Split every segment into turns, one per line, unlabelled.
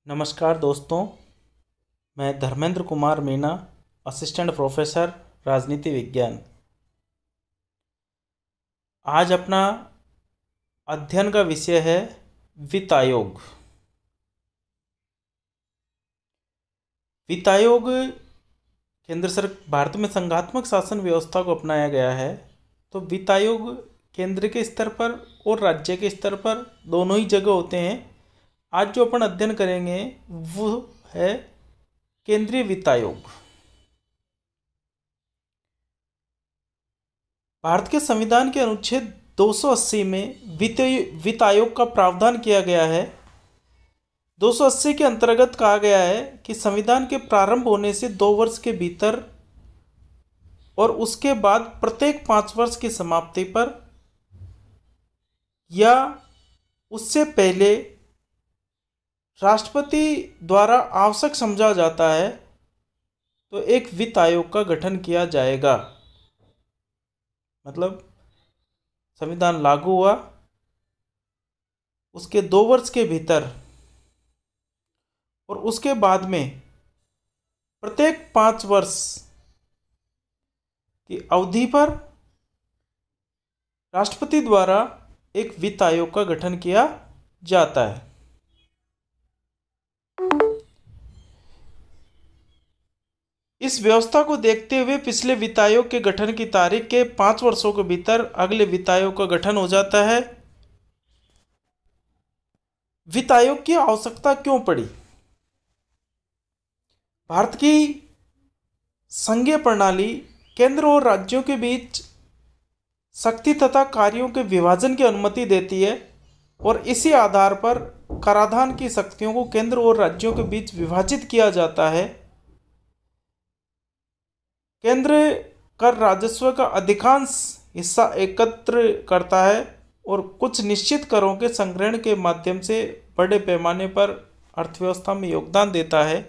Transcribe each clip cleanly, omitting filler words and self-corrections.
नमस्कार दोस्तों, मैं धर्मेंद्र कुमार मीना, असिस्टेंट प्रोफेसर राजनीति विज्ञान। आज अपना अध्ययन का विषय है वित्त आयोग। वित्त आयोग भारत में संघात्मक शासन व्यवस्था को अपनाया गया है। तो वित्त आयोग केंद्र के स्तर पर और राज्य के स्तर पर दोनों ही जगह होते हैं। आज जो अपन अध्ययन करेंगे वो है केंद्रीय वित्त आयोग। भारत के संविधान के अनुच्छेद 280 में वित्त आयोग का प्रावधान किया गया है। 280 के अंतर्गत कहा गया है कि संविधान के प्रारंभ होने से 2 वर्ष के भीतर और उसके बाद प्रत्येक 5 वर्ष की समाप्ति पर या उससे पहले राष्ट्रपति द्वारा आवश्यक समझा जाता है तो एक वित्त आयोग का गठन किया जाएगा। मतलब संविधान लागू हुआ, उसके 2 वर्ष के भीतर और उसके बाद में प्रत्येक 5 वर्ष की अवधि पर राष्ट्रपति द्वारा एक वित्त आयोग का गठन किया जाता है। इस व्यवस्था को देखते हुए पिछले वित्त आयोग के गठन की तारीख के 5 वर्षों के भीतर अगले वित्त आयोग का गठन हो जाता है। वित्त आयोग की आवश्यकता क्यों पड़ी? भारत की संघीय प्रणाली केंद्र और राज्यों के बीच शक्ति तथा कार्यों के विभाजन की अनुमति देती है और इसी आधार पर कराधान की शक्तियों को केंद्र और राज्यों के बीच विभाजित किया जाता है। केंद्र कर राजस्व का अधिकांश हिस्सा एकत्र करता है और कुछ निश्चित करों के संग्रहण के माध्यम से बड़े पैमाने पर अर्थव्यवस्था में योगदान देता है।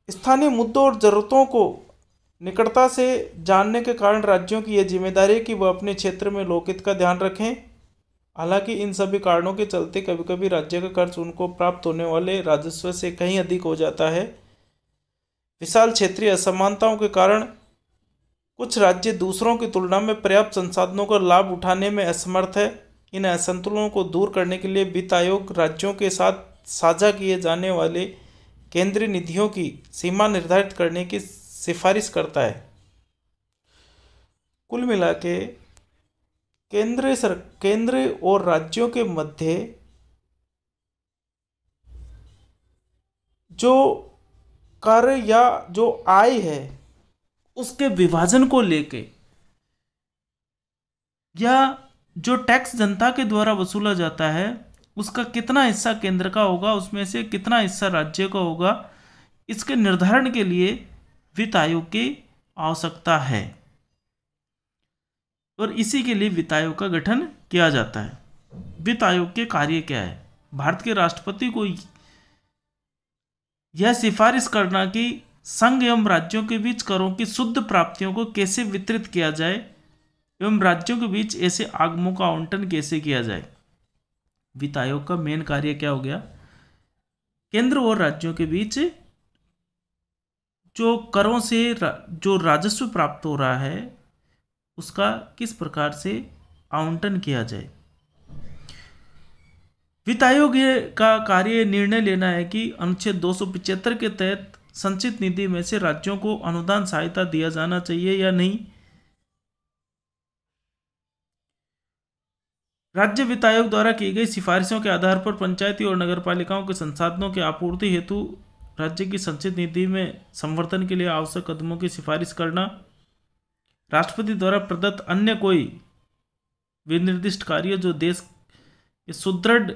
स्थानीय मुद्दों और जरूरतों को निकटता से जानने के कारण राज्यों की यह जिम्मेदारी है कि वह अपने क्षेत्र में लोकहित का ध्यान रखें। हालांकि इन सभी कारणों के चलते कभी कभी राज्य का खर्च उनको प्राप्त होने वाले राजस्व से कहीं अधिक हो जाता है। विशाल क्षेत्रीय असमानताओं के कारण कुछ राज्य दूसरों की तुलना में पर्याप्त संसाधनों का लाभ उठाने में असमर्थ है। इन असंतुलनों को दूर करने के लिए वित्त आयोग राज्यों के साथ साझा किए जाने वाले केंद्रीय निधियों की सीमा निर्धारित करने की सिफारिश करता है। कुल मिला के केंद्र और राज्यों के मध्य जो कर या जो आय है उसके विभाजन को लेके या जो टैक्स जनता के द्वारा वसूला जाता है उसका कितना हिस्सा केंद्र का होगा, उसमें से कितना हिस्सा राज्य का होगा, इसके निर्धारण के लिए वित्त आयोग की आवश्यकता है और इसी के लिए वित्त आयोग का गठन किया जाता है। वित्त आयोग के कार्य क्या है? भारत के राष्ट्रपति को यह सिफारिश करना कि संघ एवं राज्यों के बीच करों की शुद्ध प्राप्तियों को कैसे वितरित किया जाए एवं राज्यों के बीच ऐसे आगमों का आवंटन कैसे किया जाए। वित्त आयोग का मेन कार्य क्या हो गया? केंद्र और राज्यों के बीच जो करों से जो राजस्व प्राप्त हो रहा है उसका किस प्रकार से आवंटन किया जाए। वित्त आयोग का कार्य निर्णय लेना है कि अनुच्छेद 275 के तहत संचित निधि में से राज्यों को अनुदान सहायता दिया जाना चाहिए या नहीं। राज्य वित्त आयोग द्वारा की गई सिफारिशों के आधार पर पंचायती और नगरपालिकाओं के संसाधनों की आपूर्ति हेतु राज्य की संचित निधि में संवर्धन के लिए आवश्यक कदमों की सिफारिश करना। राष्ट्रपति द्वारा प्रदत्त अन्य कोई विनिर्दिष्ट कार्य जो देश के सुदृढ़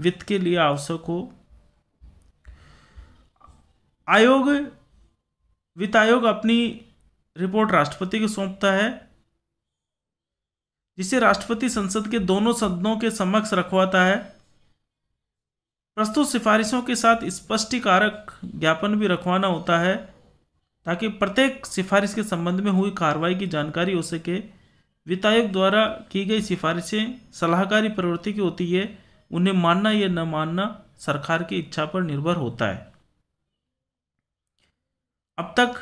वित्त के लिए आवश्यक हो। वित्त आयोग अपनी रिपोर्ट राष्ट्रपति को सौंपता है, जिसे राष्ट्रपति संसद के दोनों सदनों के समक्ष रखवाता है। प्रस्तुत सिफारिशों के साथ स्पष्टीकारक ज्ञापन भी रखवाना होता है ताकि प्रत्येक सिफारिश के संबंध में हुई कार्रवाई की जानकारी हो सके। वित्त आयोग द्वारा की गई सिफारिशें सलाहकारी प्रवृत्ति की होती है, उन्हें मानना या न मानना सरकार की इच्छा पर निर्भर होता है। अब तक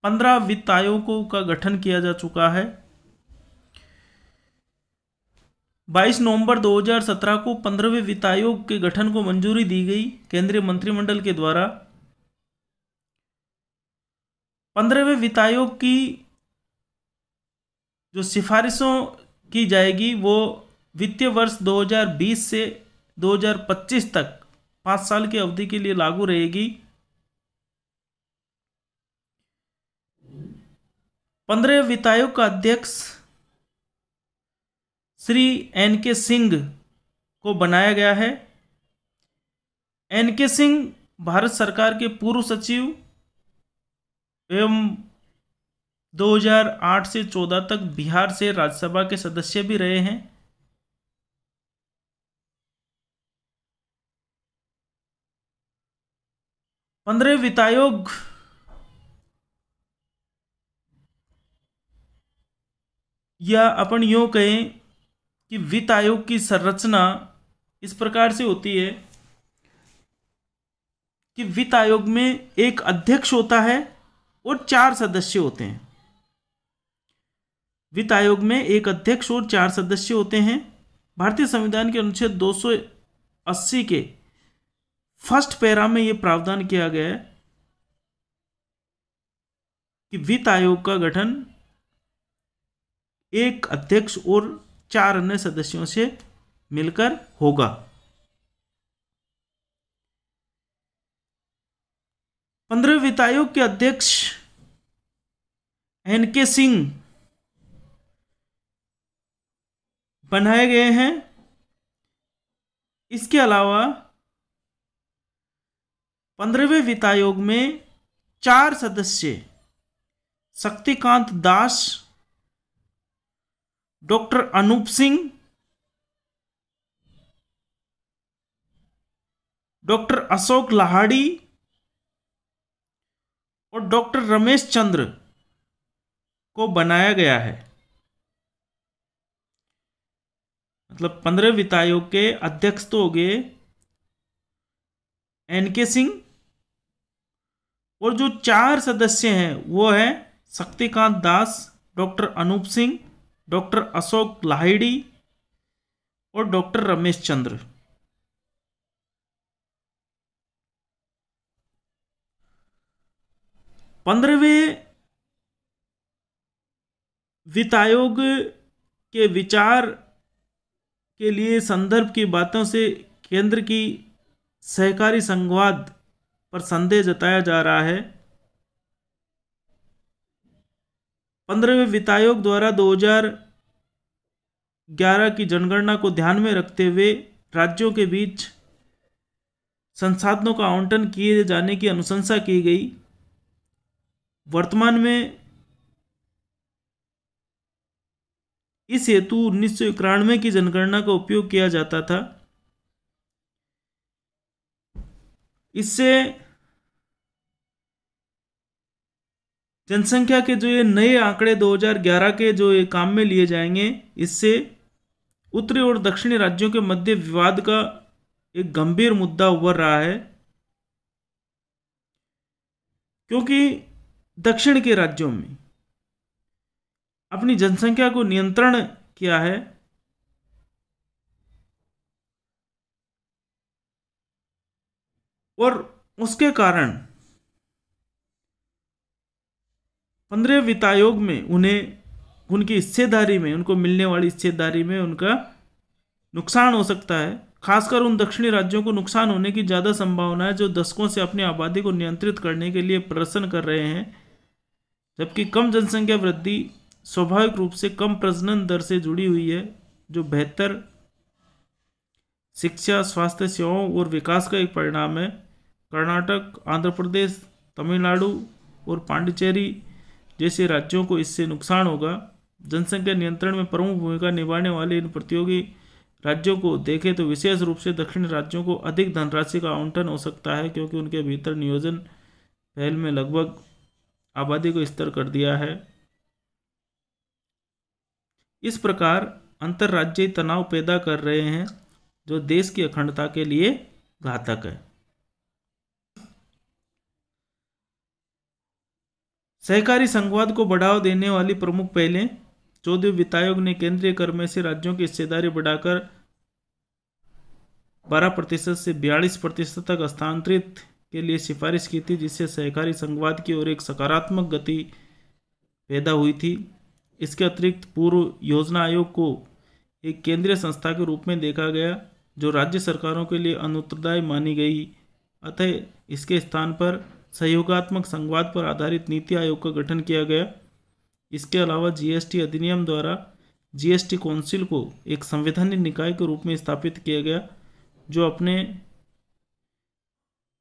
15 वित्त आयोगों का गठन किया जा चुका है। 22 नवंबर 2017 को 15वें वित्त आयोग के गठन को मंजूरी दी गई केंद्रीय मंत्रिमंडल के द्वारा। 15वें वित्त आयोग की जो सिफारिशों की जाएगी वो वित्तीय वर्ष 2020 से 2025 तक 5 साल की अवधि के लिए लागू रहेगी। 15वें वित्त आयोग का अध्यक्ष श्री एन.के. सिंह को बनाया गया है। एन.के. सिंह भारत सरकार के पूर्व सचिव एवं 2008 से 14 तक बिहार से राज्यसभा के सदस्य भी रहे हैं। पंद्रहवें वित्त आयोग या अपन यूं कहें कि वित्त आयोग की संरचना इस प्रकार से होती है कि वित्त आयोग में एक अध्यक्ष होता है और 4 सदस्य होते हैं। वित्त आयोग में एक अध्यक्ष और 4 सदस्य होते हैं। भारतीय संविधान के अनुच्छेद 280 के फर्स्ट पैरा में यह प्रावधान किया गया है कि वित्त आयोग का गठन एक अध्यक्ष और 4 अन्य सदस्यों से मिलकर होगा। 15वें वित्त आयोग के अध्यक्ष एन.के. सिंह बनाए गए हैं। इसके अलावा 15वें वित्त आयोग में 4 सदस्य शक्तिकांत दास, डॉक्टर अनूप सिंह, डॉक्टर अशोक लाहाड़ी और डॉक्टर रमेश चंद्र को बनाया गया है। मतलब 15वें वित्त आयोग के अध्यक्ष तो हो गए एन.के. सिंह और जो 4 सदस्य हैं वो है शक्तिकांत दास, डॉक्टर अनूप सिंह, डॉक्टर अशोक लाहिड़ी और डॉक्टर रमेश चंद्र। पंद्रहवें वित्त आयोग के विचार के लिए संदर्भ की बातों से केंद्र की सहकारी संघवाद पर संदेह जताया जा रहा है। 15वें वित्त आयोग द्वारा 2011 की जनगणना को ध्यान में रखते हुए राज्यों के बीच संसाधनों का आवंटन किए जाने की अनुशंसा की गई। वर्तमान में इस हेतु 1991 की जनगणना का उपयोग किया जाता था। इससे जनसंख्या के जो ये नए आंकड़े 2011 के जो ये काम में लिए जाएंगे, इससे उत्तरी और दक्षिणी राज्यों के मध्य विवाद का एक गंभीर मुद्दा उभर रहा है, क्योंकि दक्षिण के राज्यों में अपनी जनसंख्या को नियंत्रण किया है और उसके कारण 15वें वित्त आयोग में उन्हें उनकी हिस्सेदारी में, उनको मिलने वाली हिस्सेदारी में उनका नुकसान हो सकता है। खासकर उन दक्षिणी राज्यों को नुकसान होने की ज़्यादा संभावना है जो दशकों से अपनी आबादी को नियंत्रित करने के लिए प्रदर्शन कर रहे हैं, जबकि कम जनसंख्या वृद्धि स्वाभाविक रूप से कम प्रजनन दर से जुड़ी हुई है, जो बेहतर शिक्षा, स्वास्थ्य सेवाओं और विकास का एक परिणाम है। कर्नाटक, आंध्र प्रदेश, तमिलनाडु और पांडिचेरी जैसे राज्यों को इससे नुकसान होगा। जनसंख्या नियंत्रण में प्रमुख भूमिका निभाने वाले इन प्रतियोगी राज्यों को देखें तो विशेष रूप से दक्षिणी राज्यों को अधिक धनराशि का आवंटन हो सकता है, क्योंकि उनके भीतर नियोजन पहल में लगभग आबादी को स्थिर कर दिया है। इस प्रकार अंतर्राज्यीय तनाव पैदा कर रहे हैं जो देश की अखंडता के लिए घातक है। सहकारी संघवाद को बढ़ावा देने वाली प्रमुख पहलें। 14वें वित्त आयोग ने केंद्रीय कर में से राज्यों की हिस्सेदारी बढ़ाकर 12% से 42% तक हस्तांतरित के लिए सिफारिश की थी, जिससे सहकारी संघवाद की ओर एक सकारात्मक गति पैदा हुई थी। इसके अतिरिक्त पूर्व योजना आयोग को एक केंद्रीय संस्था के रूप में देखा गया जो राज्य सरकारों के लिए अनुत्तरदायी मानी गई, अतः इसके स्थान पर सहयोगात्मक संघवाद पर आधारित नीति आयोग का गठन किया गया। इसके अलावा जीएसटी अधिनियम द्वारा जीएसटी काउंसिल को एक संवैधानिक निकाय के रूप में स्थापित किया गया जो अपने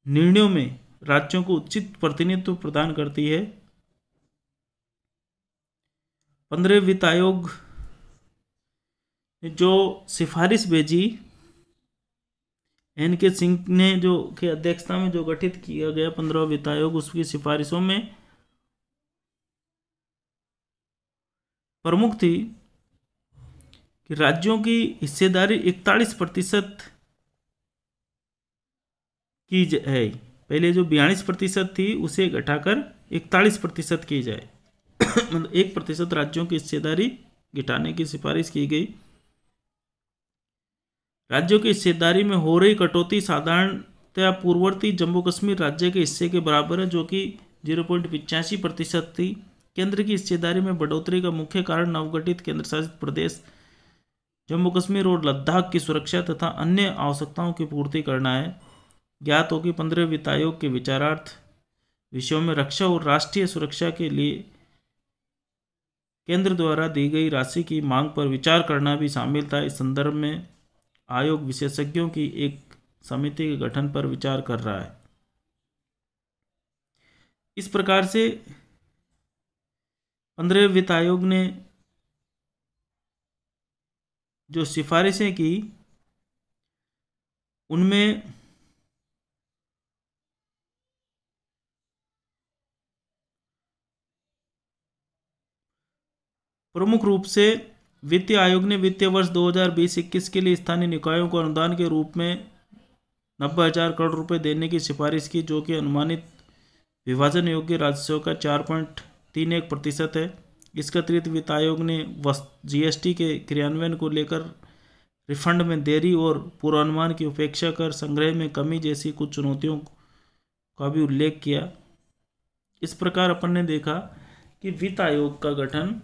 निर्णयों में राज्यों को उचित प्रतिनिधित्व प्रदान करती है। 15वें वित्त आयोग ने जो सिफारिश भेजी एन.के. सिंह ने जो के अध्यक्षता में जो गठित किया गया 15वां वित्त आयोग, उसकी सिफारिशों में प्रमुख थी कि राज्यों की हिस्सेदारी 41% की है। पहले जो 42% थी उसे घटाकर 41% की जाए मतलब 1% राज्यों की हिस्सेदारी घटाने की सिफारिश की गई। राज्यों की हिस्सेदारी में हो रही कटौती साधारणतया पूर्ववर्ती जम्मू कश्मीर राज्य के हिस्से के बराबर है, जो कि 0.85% थी। केंद्र की हिस्सेदारी में बढ़ोतरी का मुख्य कारण नवगठित केंद्र शासित प्रदेश जम्मू कश्मीर और लद्दाख की सुरक्षा तथा अन्य आवश्यकताओं की पूर्ति करना है। ज्ञात हो कि 15वें वित्त आयोग के विचारार्थ विषयों में रक्षा और राष्ट्रीय सुरक्षा के लिए केंद्र द्वारा दी गई राशि की मांग पर विचार करना भी शामिल था। इस संदर्भ में आयोग विशेषज्ञों की एक समिति के गठन पर विचार कर रहा है। इस प्रकार से 15वें वित्त आयोग ने जो सिफारिशें की उनमें प्रमुख रूप से वित्तीय आयोग ने वित्तीय वर्ष 2020-21 के लिए स्थानीय निकायों को अनुदान के रूप में 90,000 करोड़ रुपए देने की सिफारिश की, जो कि अनुमानित विभाजन योग्य राजस्व का 4.31% है। इसके अतिरिक्त वित्त आयोग ने जीएसटी के क्रियान्वयन को लेकर रिफंड में देरी और पूर्वानुमान की उपेक्षा कर संग्रह में कमी जैसी कुछ चुनौतियों का भी उल्लेख किया। इस प्रकार अपन ने देखा कि वित्त आयोग का गठन